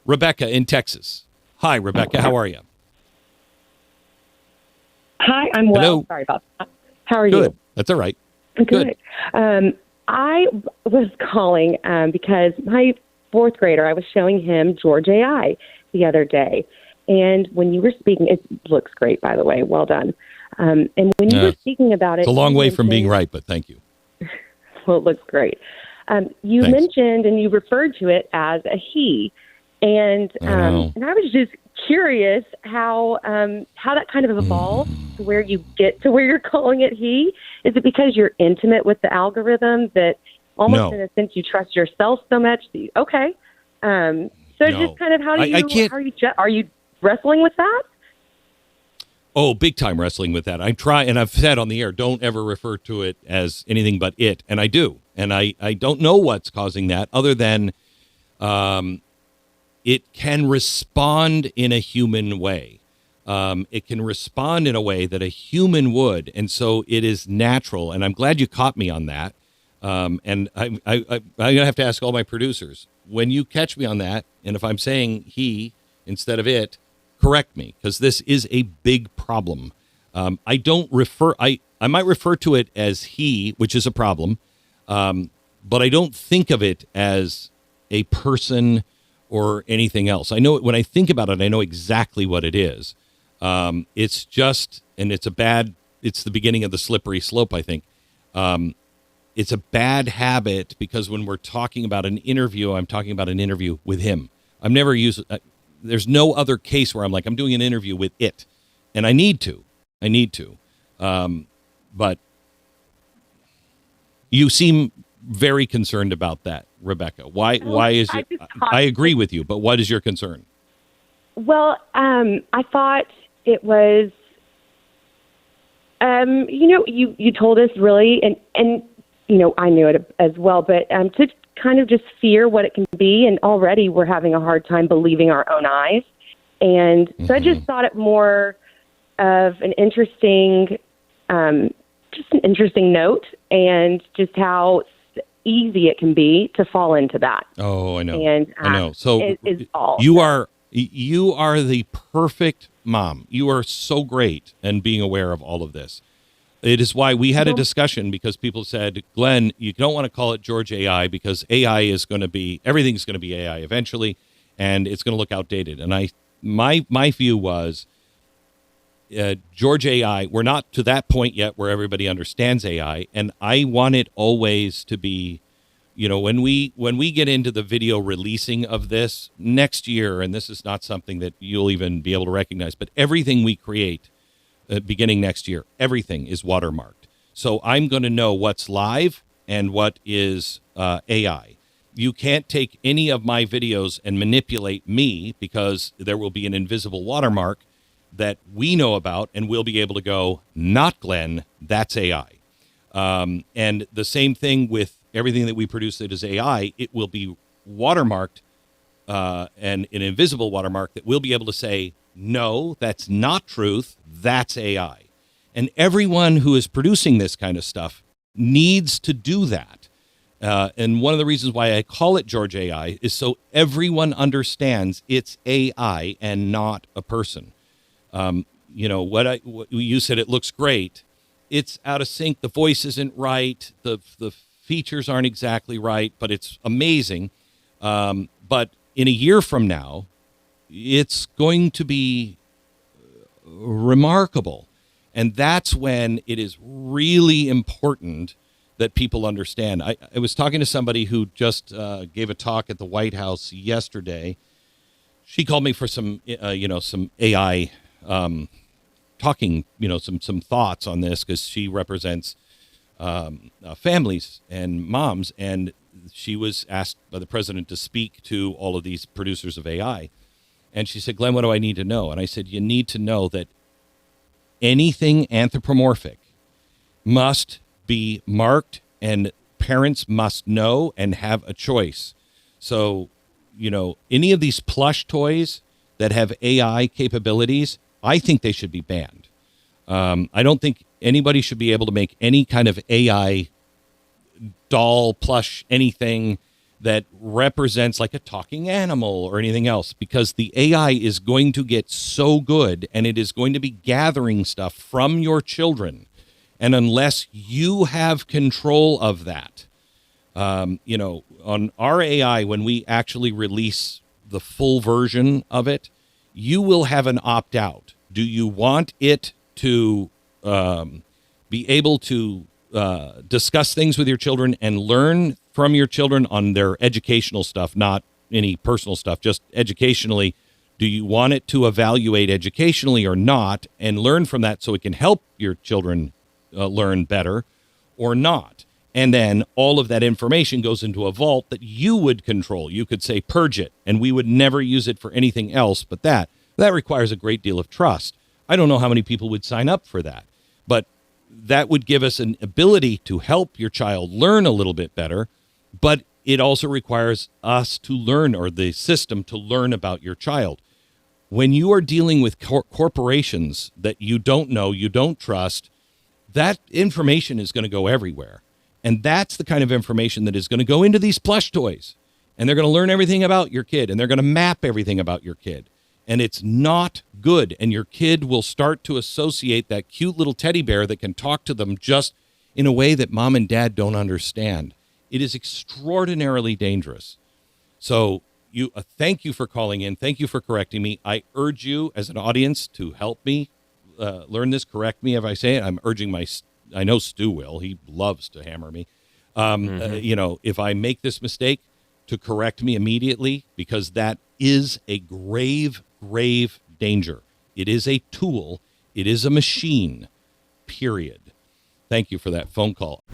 Rebecca in Texas. Hi, Rebecca. How are you? Hi, I'm well. Hello. Sorry about that. How are Good. you? That's all right. Good. I was calling because my fourth grader, I was showing him George AI the other day. And when you were speaking, it looks great, by the way. Well done. And when you were speaking about it, it's a long way from being right, but thank you. Well, it looks great. You Thanks. mentioned and you referred to it as a he. And I was just curious how that kind of evolved to where you get to where you're calling it he. Is it because you're intimate with the algorithm that almost in a sense you trust yourself so much that you, okay? So just kind of how are you wrestling with that? Oh, big time wrestling with that. I try, and I've said on the air, don't ever refer to it as anything but it, and I do. And I don't know what's causing that other than it can respond in a human way. It can respond in a way that a human would, and so it is natural. And I'm glad you caught me on that. And I'm gonna have to ask all my producers, when you catch me on that, and if I'm saying he instead of it, correct me, because this is a big problem. I don't refer. I might refer to it as he, which is a problem, but I don't think of it as a person or anything else. I know when I think about it, I know exactly what it is. It's just, and it's the beginning of the slippery slope, I think. It's a bad habit because when we're talking about an interview, I'm talking about an interview with him. I've never used, there's no other case where I'm like, I'm doing an interview with it. And I need to. But you seem very concerned about that, Rebecca. Why is it? I agree with you, but what is your concern? Well, I thought it was, you told us really, and I knew it as well, but to kind of just fear what it can be, and already we're having a hard time believing our own eyes. And so I just thought it more of an interesting note, and just how easy it can be to fall into that. Oh, I know. And I know. So you are the perfect mom. You are so great in being aware of all of this. It is why we had a discussion, because people said, Glenn, you don't want to call it George AI because AI is going to be, everything's going to be AI eventually, and it's going to look outdated. And my view was, George AI, we're not to that point yet where everybody understands AI, and I want it always to be, when we get into the video releasing of this next year, and this is not something that you'll even be able to recognize, but everything we create beginning next year, everything is watermarked. So I'm going to know what's live and what is AI. You can't take any of my videos and manipulate me, because there will be an invisible watermark that we know about, and we'll be able to go, not Glenn, that's AI. And the same thing with everything that we produce that is AI, it will be watermarked, and an invisible watermark that we'll be able to say, no, that's not truth, that's AI. And everyone who is producing this kind of stuff needs to do that. And one of the reasons why I call it George AI is so everyone understands it's AI and not a person. What you said, it looks great. It's out of sync. The voice isn't right. The features aren't exactly right, but it's amazing. But in a year from now, it's going to be remarkable. And that's when it is really important that people understand. I was talking to somebody who just gave a talk at the White House yesterday. She called me for some AI talking, some thoughts on this, because she represents families and moms, and she was asked by the president to speak to all of these producers of AI. And she said, Glenn, what do I need to know? And I said, you need to know that anything anthropomorphic must be marked, and parents must know and have a choice. So, any of these plush toys that have AI capabilities, I think they should be banned. I don't think anybody should be able to make any kind of AI doll, plush, anything that represents like a talking animal or anything else, because the AI is going to get so good and it is going to be gathering stuff from your children. And unless you have control of that, on our AI, when we actually release the full version of it, you will have an opt-out. Do you want it to be able to discuss things with your children and learn from your children on their educational stuff, not any personal stuff, just educationally? Do you want it to evaluate educationally or not and learn from that so it can help your children learn better or not? And then all of that information goes into a vault that you would control. You could say, purge it, and we would never use it for anything else but that. That requires a great deal of trust. I don't know how many people would sign up for that, but that would give us an ability to help your child learn a little bit better. But it also requires us to learn, or the system to learn about your child. When you are dealing with corporations that you don't know, you don't trust, that information is going to go everywhere. And that's the kind of information that is going to go into these plush toys. And they're going to learn everything about your kid, and they're going to map everything about your kid. And it's not good. And your kid will start to associate that cute little teddy bear that can talk to them just in a way that mom and dad don't understand. It is extraordinarily dangerous. So thank you for calling in. Thank you for correcting me. I urge you as an audience to help me learn this. Correct me if I say it. I'm urging I know Stu will. He loves to hammer me. If I make this mistake, to correct me immediately, because that is a grave, grave danger. It is a tool. It is a machine, period. Thank you for that phone call.